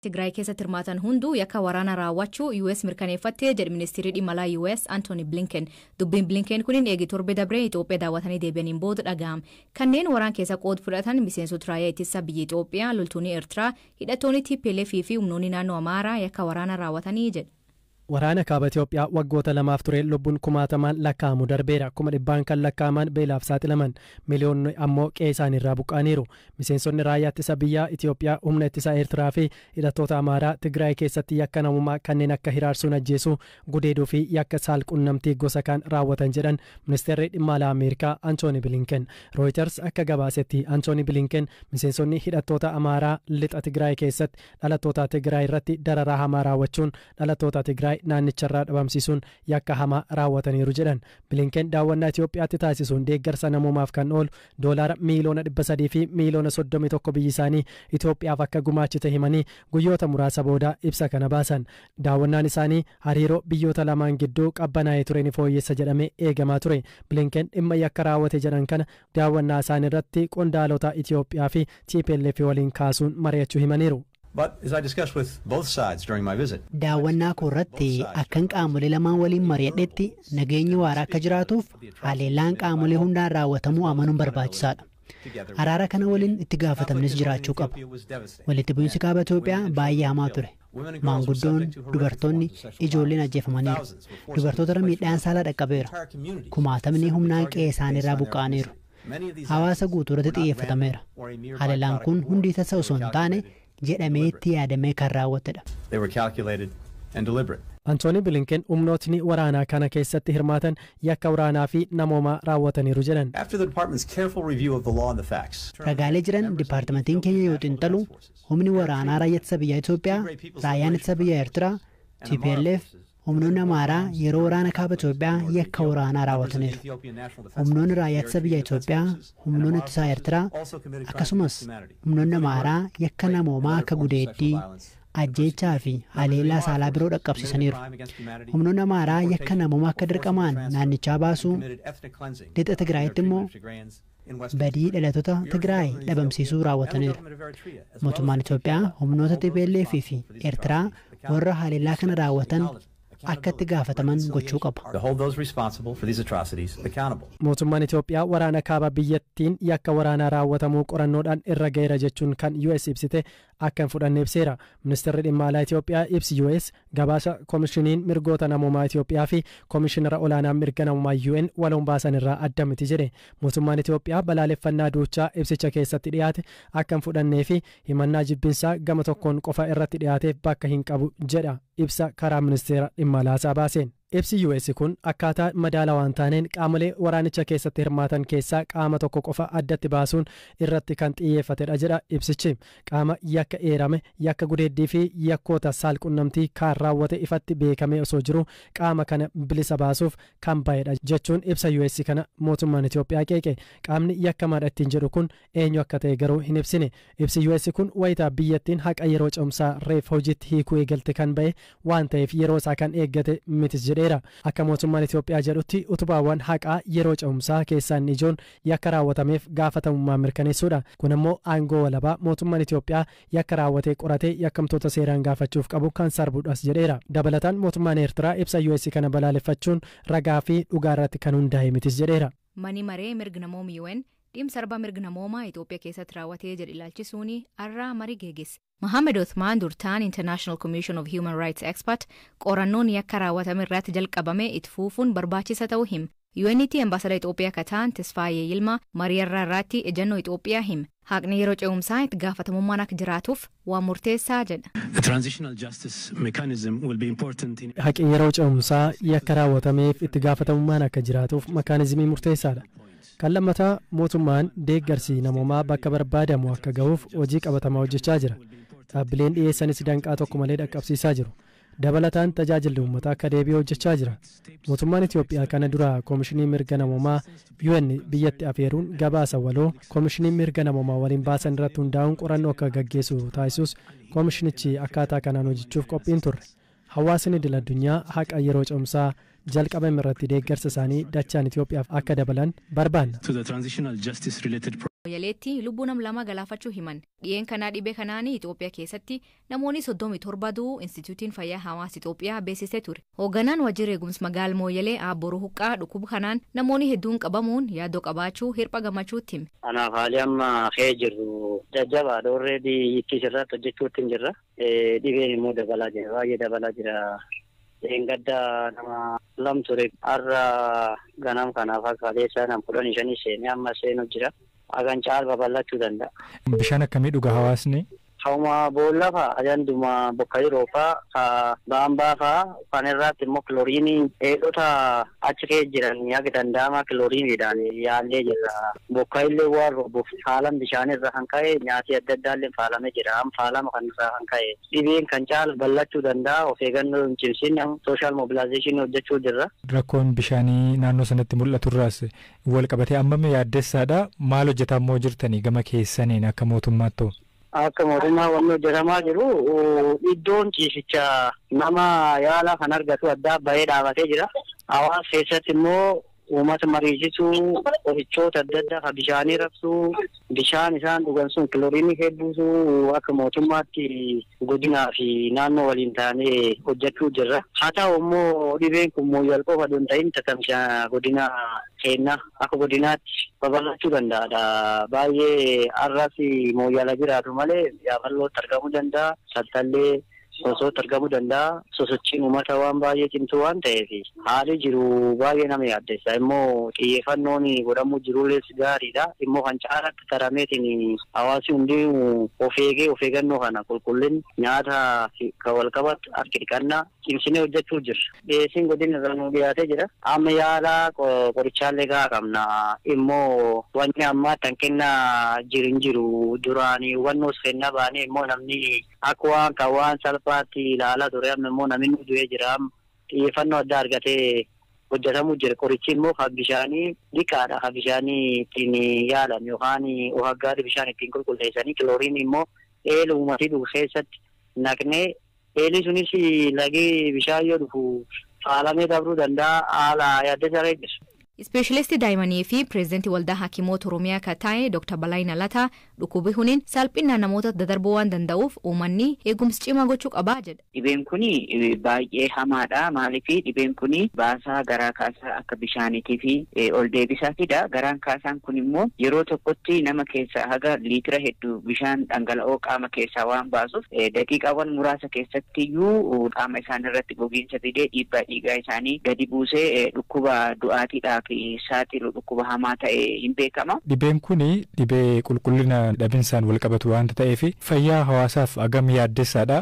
Tigraay keessatti hirmaatan hunduu yakka waraana raawwachuu US mirkaneeffattee jedhe ministeerri dhimma alaa US Anthony Blinken. Dubbiin Blinken kunin eegi torbe dabree Itoophiyaa daawwatanii deebi'aniin booda dhaga'ame. Kanneen waraan keessa qooda fudhatan miseensota raayyaa ittisa biyya Itoophiyaa, loltoonni Eertiraa, hidhattoonni TPLF fi humnoonni naannoo Amaaraa yakka waraana raawwatanii jedhe. Waraana kaaba Itoophiyaa waggoota lamaaf ture lubbuun kumaatamaan lakkaa'amu darbeera. Kuma dhibbaan kan lakkaa'aman beelaaf saaxilaman, miliyoonni ammoo qe'ee isaaniirraa buqqaaniiru. Miseensonni raayyaa ittisa biyyaa Itoophiyaa, humna ittisa Eertiraa fi hidhattoota Amaaraa Tigraay keessatti yakka namummaa kanneen akka hiraarsuun ajjeesuu, gudeeduu fi yakka saalqunnamtii gosa kan raawwatan jedhan ministeerri dhimma alaa Ameerikaa Anthony Blinken. Reuters akka gabaasetti Anthony Blinken miseensonni hidhattoota Amaaraa lixa Tigraay keessatti dhalattoota Tigraay irratti dararaa hamaa raawwachuun dhalattoota Tigraay naannicharraa dhabamsiisuun yakka hamaa raawwataniiru jedhan. Blinken daawwannaa Itoophiyaatti taasisuun deeggarsa namoomaaf kan oolu doolaara miliyoona 300 fi miliyoona 31 biyyi isaanii Itoophiyaaf akka gumaachite himanii guyyoota muraasa booda ibsa kana baasan. Daawwannaan isaanii hariiroo biyyoota lamaan gidduu qabbanaa'ee ture ni fooyyessa jedhamee eegamaa ture. Blinken dhimma yakka raawwate jedhan kana daawwannaa isaanii irratti qondaalota Itoophiyaa fi TPLF waliin kaasuun mari'achuu himaniiru. But as I discussed with both sides during my visit, daawwannaa koorratti akkan qaamolee lamaan waliin mari'adhetti nageenyi waaraa akka jiraatuuf haleellaan qaamolee hundaan raawwatamuu amanuun barbaachisaadha. Araara kana waliin itti gaafatamnis jiraachuu qaba. Walitti bu'iinsi kaaba Itoophiyaa baay'ee hamaa ture. Maanguddoon, dubartoonni, ijoolleen ajjeefamaniiru. Dubartoota miidhaan saalaa dhaqqabeera. Kumaatamni humnaan qe'ee isaaniirraa buqqa'aniiru. Hawaasa guutuurratti xiyyeeffatameera. Haleellaan kun hundi tasa osoo hin taane jedhameetti yaadamee kan raawwatedha. Anthony Blinken humnootni waraanaa kana keessatti hirmaatan yakka waraanaa fi namoomaa raawwataniiru jedhan. Ragaalee jiran dipaartimentiin keenya yoo xiinxalu humni waraanaa raayyaa ittisa biyyaa Itoophiyaa, raayyaan ittisa biyyaa Eertiraa, TPLF, humnoonni Amaaraa yeroo waraana kaaba Itoophiyaa yakka waraanaa raawwataniiru. Humnoonni raayyaa ittisa biyyaa Itoophiyaa, humnoonni ittisaa Eertiraa akkasumas humnoonni Amaaraa yakka namoomaa akka gudeeddii, ajjeechaa fi haleellaa saalaa biroo dhaqqabsiisaniiru. Humnoonni Amaaraa yakka namoomaa akka dirqamaan naannichaa baasuu, lixa Tigraayitti immoo badii dhalattoota Tigraay dhabamsiisuu raawwataniiru. Mootummaan Itoophiyaa humnoota TPLF fi Eertiraa warra haleellaa kana raawwatan akka itti gaafataman gochuu qaba. Mootummaan Itoophiyaa waraana kaaba biyyattiin yakka waraanaa raawwatamuu qorannoodhaan irra ga'eera jechuun kan US ibsite akka hin fudhanne ibseera. Ministeerri dhimma alaa Itoophiyaa ibsi US gabaasa koomishiniin mirgoota namoomaa Itoophiyaa fi koomishinara olaanaan mirga namoomaa UN waloon baasan irraa adda miti jedhe. Mootummaan Itoophiyaa balaaleffannaa duuchaa ibsicha keessatti dhiyaate akka hin fudhannee fi himannaa jibbinsaa gama tokkoon qofa irratti dhiyaateef bakka hin qabu jedha ibsa karaa ministeera dhimma alaa baaseen. Ibsi US kun akkaataa madaala waan taaneen qaamolee waraanicha keessatti hirmaatan keessaa qaama tokko qofa addatti baasuun irratti kan xiyyeeffatedha jedha ibsichi. Qaama yakka eerame, yakka gudeeddii fi yakkoota saalqunnamtii kan raawwate ifatti beekamee osoo jiru qaama kana bilisa baasuuf kan ba'edha jechuun ibsa US kana mootummaan Itoophiyaa qeeqe. Qaamni yakkamaadha ittiin jedhu kun eenyu akka ta'e garuu hin ibsine. Ibsi US kun wayitaa biyyattiin haqa yeroo cimsaa reef hojiitti hiikuu eegalte kan ba'e waan ta'eef yeroo isaa kan eeggate mitis jedheera. Akka mootummaan Itoophiyaa jedhutti utubaawwan haqaa yeroo cimsaa keessaan ijoon yakka raawwatameef gaafatamummaa mirkaneessuudha. Kun immoo aangoo walabaa mootummaan Itoophiyaa yakka raawwatee qoratee yakkamtoota seeraan gaafachuuf qabu kan sarbudhas jedheera. Dabalataan mootummaan Eertiraa ibsa US kana balaaleffachuun ragaa fi dhugaa irratti kan hundaa'e mitis jedheera. Mani maree mirga namoomaa UN dhimma sarbama mirga namoomaa Itoophiyaa keessatti raawwatee jedhe ilaalchisuun arraa marii geegesse. Mohammed Othman Durtaan International Commission of Human Rights Expert qorannoon yakka raawwatame irratti jalqabame itti fufuun barbaachisa ta'uu hime. UN'tti ambaasaadara Itoophiyaa kataan Tesfaayee Yilmaa marii irratti ejjennoo Itoophiyaa hime. Haqni yeroo ce'umsaa itti gaafatamummaan akka jiraatuuf waan murteessaa jedha. Haqi yeroo ce'umsaa yakka raawwatameef itti gaafatamummaan akka jiraatuuf mekaanizimii murteessaadha. Kan lammataa mootummaan deeggarsi namoomaa bakka barbaadamu akka ga'uuf hojii qabatamaa hojjechaa jira. Dhaabbileen dhiyeessanis danqaa tokko malee dhaqqabsiisaa jiru. Dabalataan tajaajilli uummataa akka deebi'ee hojjechaa jira. Mootummaan Itoophiyaa kana dura koomishinii mirga namoomaa UN biyyatti afeeruun gabaasa waloo koomishinii mirga namoomaa waliin baasan irratti hundaa'uun qorannoo akka gaggeessu taasisus koomishinichi akkaataa kanaan hojjechuuf qophiin turre. Hawaasni idil addunyaa haqa yeroo cimsaa jalqabame irratti deeggarsa isaanii dachaan Itoophiyaaf akka dabalan barbaanna. Mooyaleetti lubbuu nam lama galaafachuu himan. Dhiyeen kanaa dhibee kanaanii Itoophiyaa keessatti namoonni 37 du'uu Instituutiin Fayyaa Hawaasa Itoophiyaa beeksisee ture. Hoogganaan waajjira eegumsa magaala Mooyalee Aabboruu Huqqaa dhukkuba kanaan namoonni hedduun qabamuun yaaddoo qabaachuu hirpha gammachuutti hime. Anaaf haalli amma ka'ee jirru jajjabaadha. Orreedii itti sirraatti hojjechuutti hin jirra. Dhibeen immoo dabalaa jira. Baay'ee dabalaa jira. Gadda nama lam ture har'a ganam kanaaf akka kaleessa nam 15 seenee amma seenu jira. Agan caal babal'achuu danda'a. Bishaan akkamii dhuga hawaasni? Hauma boolla fa'a ajanduma bokka yeroo fa'a baambaa fa'a kan irratti immoo kilooriinii dheedhota achi keessa jiran yaga danda'ama kilooriiniidhaan yaallee jirra. Bokka illee waan robuuf faalan bishaan irra kan ka'e nyaati adda addaa illee faalamee jira. Faalama kan irraa kan ka'e dhibeen kan caala bal'achuu danda'a. Of eeggannoo hin cimsin sooshaal mobilaayizeeshinii hojjechuu jirra. Rakkoon bishaanii naannoo sanatti mul'atu irraas wal qabatee ammame yaaddessaadha. Maal hojjetaa immoo jirtanii gama keessaniin akka mootummaatti? Akka mootummaa wanni hojjetamaa jiru iddoon ciisichaa nama yaala kan argatu adda bahee dhaabatee jira. Hawaasa keessatti immoo uummata mariisisuu qorichoota adda addaa kan bishaanii raabsuu bishaan isaan dhugan sun kilooriinii hedduusuu akka mootummaatti godinaa fi naannoo waliin taanee hojjechuu jirra. Haa ta'u immoo dhibeen kun Mooyyal qofa osoo hin ta'in tatamsha godina keenya akka godinaatti babal'achuu danda'a. Baay'ee har'as Mooyyala jiraatu malee Yaaballootti argamuu danda'a. Saltallee Sosootti argamuu danda'a. Sosochiin uummata waan baay'ee cimtuu waan ta'eef haalli jiru baay'ee nama yaaddessa. Immoo xiyyeeffannoon godhamuu jirullee gaariidha. Immoo kan caalatti tarameetiin hawaasi hundi of eeggannoo kana qulqullina nyaata kan wal qabatu harki dhiqannaa cimsinee hojjechuu jirra. Dhiyeessiin godina irra nu dhiyaatee jira. Amma yaala qorichaallee gahaa qabna. Immoo wanni ammaa tan kennaa jiru duraanii hubannoos kennaa baanee immoo namni akka waan salphaatti ilaalaa ture amma immoo namni du'ee jira. Xiyyeeffannoo addaa argatee hojjetamuu jira. Qorichi immoo kan bishaanii dhiqaadha. Kan bishaanii ittiin yaalan yookaan ohaggaadhi bishaan ittiin qulqulleessanii kilooriin immoo eela uummatii dhugu keessatti naqnee eelli sunis lagee bishaan yoo dhufu faalamee dabruu danda'a. Haala yaaddessa reebisu. Ispeeshalistii daa'immanii fi pireezidantii waldaa hakiimoota Oromiyaa kan ta'e Dr. Balaayina Lataa dhukkubi huniin salphina namoota dadarbuu waan danda'uuf uummanni eegumsa cimaa gochuu qabaa jedha. Dhibeen kuni baay'ee hamaadha. Maaliif dhibeen kuni baasaa garaa kaasaa akka bishaaniitii fi ol deebisaa fida. Garaan kaasaan kun immoo yeroo tokkotti nama keessa haga liitira hedduu bishaan dhangala'oo qaama keessaa waan baasuuf daqiiqaawwan muraasa keessatti iyyuu qaama isaanii irratti gogiinsa fidee dhiibbaa dhiigaa isaanii gadi buusee dhukkuba du'aatiidhaaf saaxilu dhukkuba hamaa ta'e hin beekama. Dhibeen kuni dhibee qulqullina dhabinsaan wal qabatu waanta ta'eef fayyaa hawaasaaf agam yaaddessaadha.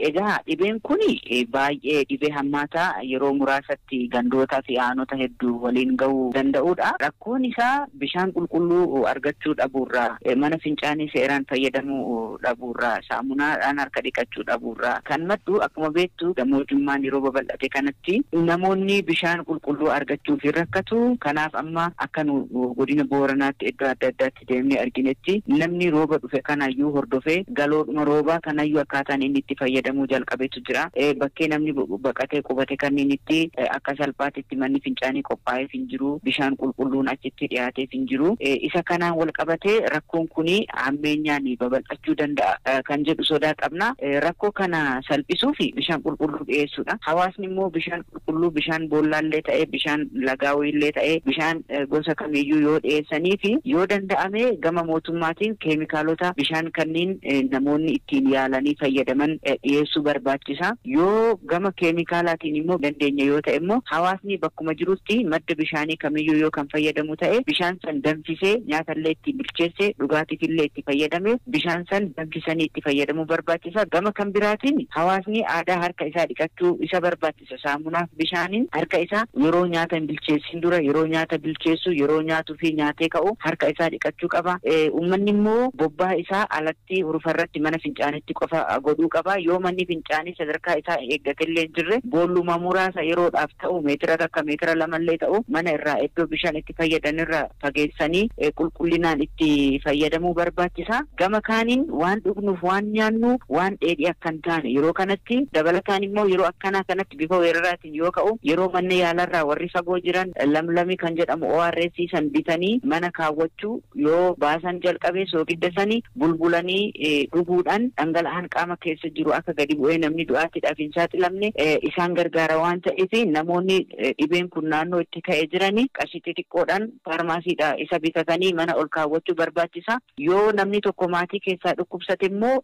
Egaa dhibeen kuni baay'ee dhibee hammaataa yeroo muraasatti gandootaa fi aanota hedduu waliin gahuu danda'udha. Rakkoon isaa bishaan qulqulluu argachuu dhabuurraa, mana fincaanii seeraan fayyadamuu dhabuurraa, saamunaadhaan harka dhiqachuu dhabuurraa kan maddu akkuma beektu gammoojjummaan yeroo babal'ate kanatti namoonni bishaan qulqulluu argachuuf hin rakkatu. Kanaaf amma akka nu godina Booranaatti iddoo adda addaatti deemnee arginetti namni rooba dhufe kanayyuu hordofee galoodhuma roobaa kanayyuu akkaataan inni itti fayyadamuu jalqabeetu jira. Bakkee namni baqatee qubate kanneen itti akka salphaatitti manni fincaanii qophaa'eef hin jiru. Bishaan qulqulluun achitti dhiyaateef hin jiru. Isa kanaan wal qabatee rakkoon kuni hammeenyaan babal'achuu danda'a kan jedhu sodaa qabna. Rakkoo kana salphisuu fi bishaan qulqulluu dhiyeessuudha. Hawaasni immoo bishaan qulqulluu bishaan boollaallee ta'ee bishaan lagaawillee ta'ee bishaan gosa kamiyyuu yoo dhiyeessanii fi yoo danda'ame gama mootummaatiin keemikaalota bishaan kanneen namoonni ittiin yaalanii fayyadaman dhiyeessuu barbaachisa. Yoo gama keemikaalaatiin immoo dandeenya yoo ta'e immoo hawaasni bakkuma jirutti madda bishaanii kamiyyuu yoo kan fayyadamu ta'e bishaan san danfisee nyaatallee itti bilcheessee dhugaatiifillee itti fayyadame bishaan san danfisanii itti fayyadamuu barbaachisa. Gama kan biraatiin hawaasni aadaa harka isaa dhiqachuu isa barbaachisa. Saamunaaf bishaaniin harka isaa yeroo nyaata hin bilcheessin dura yeroo nyaata bilcheessu yeroo nyaatuu fi nyaatee ka'u harka isaa dhiqachuu qaba. Uummanni immoo immoo bobbaa isaa alatti hurufarratti mana fincaanitti qofa godhuu qaba. Yoo manni fincaanii sadarkaa isaa eeggatillee jirre boolluma muraasa yeroodhaaf ta'u meetira takka meetira lamallee ta'u mana irraa iddoo bishaan itti fayyadanirra fageessanii qulqullinaan itti fayyadamuu barbaachisa. Gama kaaniin waan dhugnuuf waan nyaannu waan dheedhii akka hin taane yeroo kanatti dabalataan immoo yeroo akkanaa kanatti bifa weeraraatiin yoo ka'u yeroo manni yaalarraa warri fagoo jiran lamlami kan jedhamu ORS san bitanii mana kaawwachuu yoo baasan jalqabee soogidda bulbulanii dhuguudhaan dhangala'aan qaama keessa jiru akka gadi bu'ee namni du'aatiidhaaf hin saaxilamne isaan gargaara waan ta'eef namoonni dhibeen kun naannoo itti ka'ee jiranii qarshii xixiqqoodhaan faarmaasiidhaa isa bitatanii mana ol kaawwachuu barbaachisa. Yoo namni tokko maatii keessaa dhukkubsate immoo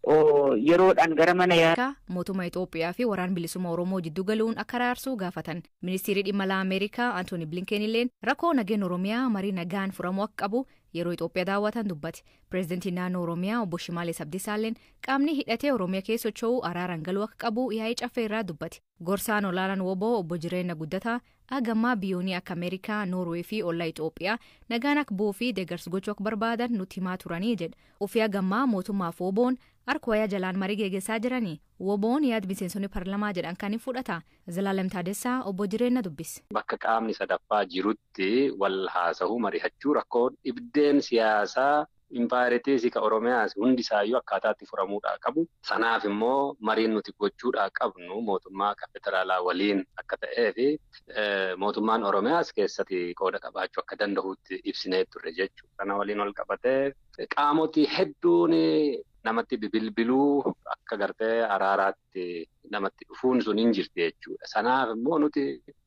yeroodhaan gara mana yaalaa. Mootummaa Itoophiyaa fi waraana bilisummaa Oromoo jidduu galuun akka araarsuu gaafatan. Ministeerri dhimma alaa Ameerikaa Antooni Blinken illeen rakkoo nageenya Oromiyaa marii nagaan furamuu akka qabu yeroo Itoophiyaa daawwatan dubbate. Pireezidantiin naannoo Oromiyaa obbo Shimaalees Abdiisaalleen qaamni hidhatee Oromiyaa keessa socho'u araaraan galuu akka qabu yaa'ii caffee irraa dubbate. Gorsaan olaanaan woboo obbo Jireenya Guddataa agammaa biyyoonni akka Ameerikaa, Noorwee fi ollaa Itoophiyaa nagaan akka bu'uu fi deeggarsa gochuu akka barbaadan nutti himaa turanii jedha. Ofii agammaa mootummaaf woboon harka wayaa jalaan marii geggeessaa jiranii. Woboon yaada miseensonni paarlamaa jedhan kan hin fudhata. Zalaalem Taadessaa obbo Jireenya dubbise. Bakka qaamni sadaffaa jirutti wal haasa'uu mari'achuu rakkoo dhibdeen siyaasaa impaayiritiisi ka Oromiyaas hundi isaayyuu akkaataatti furamuudhaa qabu. Sanaaf immoo mariin nuti gochuudhaa qabnu mootummaa federaalaa waliin akka ta'ee fi mootummaan Oromiyaas keessatti qooda qabaachuu akka danda'utti ibsinee turre jechuudha. Kana waliin wal qabatee qaamoti hedduun namatti bilbiluu akka gartee araaraatti namatti dhufuun sun hin jirti jechuudha. Sanaaf immoo nuti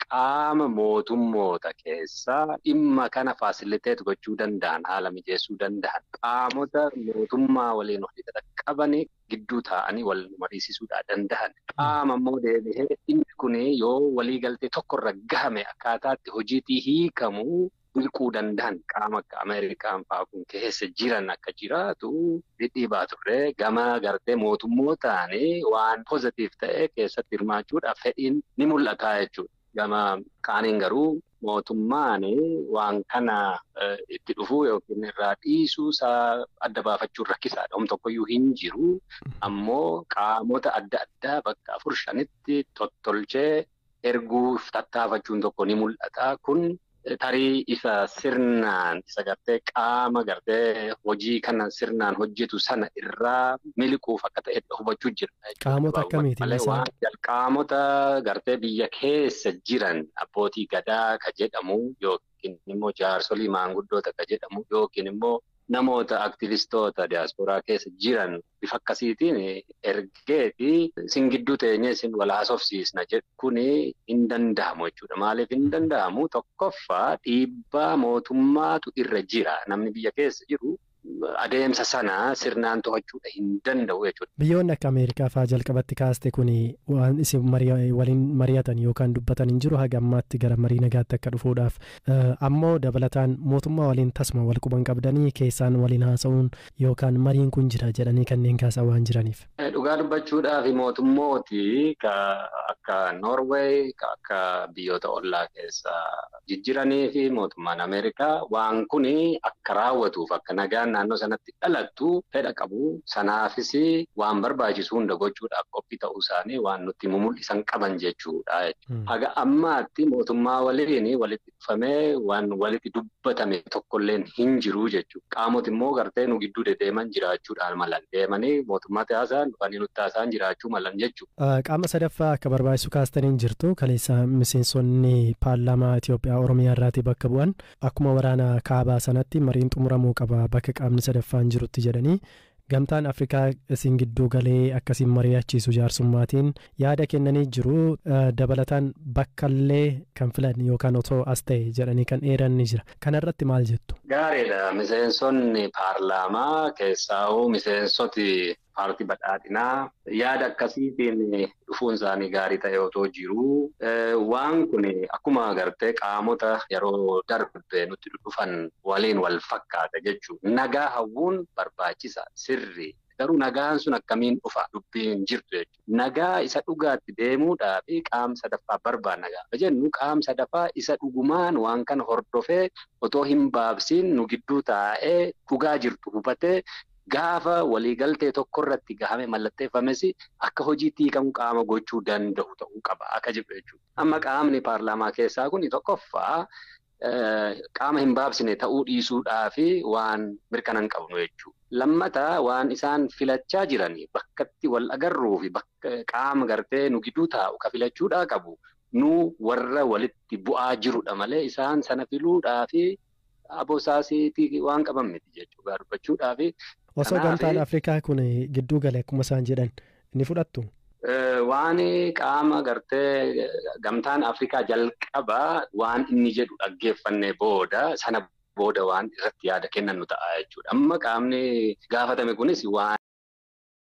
qaama mootummoota keessaa dhimma kana faasiliteet gochuu danda'an haala mijeessuu danda'an qaamota mootummaa waliin walitti qaban gidduu taa'anii wal mariisisuudhaa danda'an qaama immoo deebi'ee dhimmi kun yoo waliigaltee tokkorra gahame akkaataatti hojiitii hiikamu bilquu danda'an qaama akka Ameerikaan fa'aa kun keessa jiran akka jiraatu dhidhiibaa turre gama gartee mootummootaan waan pozitiif ta'e keessatti hirmaachuudhaaf fedhiin ni mul'ata jechuudha. Gama kaaniin garuu mootummaan waan kana itti dhufuu yookiin irraa dhiisuu isaa adda baafachuun rakkisaadha. Hom tokkoyyuu hin jiru ammoo qaamota adda addaa bakka 4-5tti tottolchee erguuf tattaafachuun tokko ni mul'ata. Kun tarii isa sirnaan isa gartee qaama gartee hojii kana sirnaan hojjetu sana irraa miliquuf akka ta'e hubachuu jira. Qaamota akkamiiti? Qaamota gartee biyya keessa jiran abbootii gadaa ka jedhamu yookiin immoo jaarsolii maanguddoota ka jedhamu yookiin immoo namoota aktivistoota diyaasporaa keessa jiran bifa akkasiitiin ergeeti sin gidduu teenyee sin wal haasofsiisna jedhu kun hin danda'amu jechuudha. Maaliif hin danda'amu? Tokkoffaa dhiibbaa mootummaatu irra jira. Namni biyya keessa jiru adeemsa sana sirnaan to'achuudha hin danda'u jechuudha. Biyyoonni akka Ameerikaa fa'aa jalqabatti kaaste kun waan isin waliin mari'atan yookaan dubbatan hin jiru haga ammaatti gara marii nagaatti akka dhufuudhaaf ammoo dabalataan mootummaa waliin tasuma wal quban qabdanii keessaan waliin haasa'uun yookaan mariin kun jira jedhanii kanneen kaasaa waan jiraniif. Dhugaa dubbachuudhaaf mootummooti akka Noorweey akka biyyoota ollaa keessa jijjiranii fi mootummaan Ameerikaa waan kun akka raawwatuuf akka nagaan naannoo sanatti dhalattu fedha qabu. Sanaafis waan barbaachisu hunda gochuudhaaf qophii ta'uu isaanii waan nutti mul'isan qaban jechuudha. Haga ammaatti mootummaa waliin walitti dhufamee waan walitti dubbatame tokkolleen hin jiru jechuudha. Qaamoti immoo gartee nu gidduu dedeeman jiraachuudhaan malan deemanii mootummaa taasisaan dhufanii nutti taasisan jiraachuu malan jechuudha. Qaama sadaffaa akka barbaachisu kaastaniin jirtu kaleessa miseensonni paarlaamaa Itoophiyaa Oromiyaa irraatii bakka bu'an akkuma waraana kaabaa sanatti mariin xumuramuu qaba bakka qaamni sadaffaan jirutti jedhanii gamtaan Afrikaa isin gidduu galee akkasiin mari'achiisu jaarsummaatiin yaada kennanii jiru. Dabalataan bakkallee kan filan yookaan otoo as ta'e jedhanii kan eeran ni jira. Kanarratti maal jettu? Gaariidha. Miseensonni paarlaamaa keessaa'uu miseensoti paartii badhaadhinaa yaada akkasiitiin dhufuun isaanii gaarii ta'e otoo jiru. Waan kun akkuma agartee qaamota yeroo darbe nutti dhufan waliin wal fakkaata jechuudha. Nagaa hawwuun barbaachisa sirri. Garuu nagaan sun akkamiin dhufa dubbiin jirtu jechuudha. Nagaa isa dhugaatti deemuudhaaf qaama sadaffaa barbaanna gaafa jennu qaama sadaffaa isa dhugumaan waan kana hordofee otoo hin baabsiin nu gidduu taa'ee dhugaa jirtu hubatee gaafa waliigaltee tokko irratti gahamee mallatteeffames akka hojiitti hiikamu qaama gochuu danda'u ta'uu qaba akka jedhu jechuudha. Amma qaamni paarlaamaa keessaa kun tokkoffaa qaama hin baabsine ta'uu dhiisuudhaa fi waan mirkana hin qabnu jechuudha. Lammataa waan isaan filachaa jiranii bakkatti wal agarruu fi qaama gartee nu gidduu taa'u ka filachuudhaa qabu nu warra walitti bu'aa jirudha malee isaan sana filuudhaa fi aboosaasiitii waan qaban miti jechuudha dubbachuudhaa fi. Osoo gamtaan Afrikaa kun gidduu gale akkuma isaan jedhan ni fudhattu? Waan qaama gartee gamtaan Afrikaa jalqabaa waan inni jedhu dhaggeeffannee booda sana booda waan irratti yaada kennan nu ta'a jechuudha. Amma qaamni gaafatame kunis waan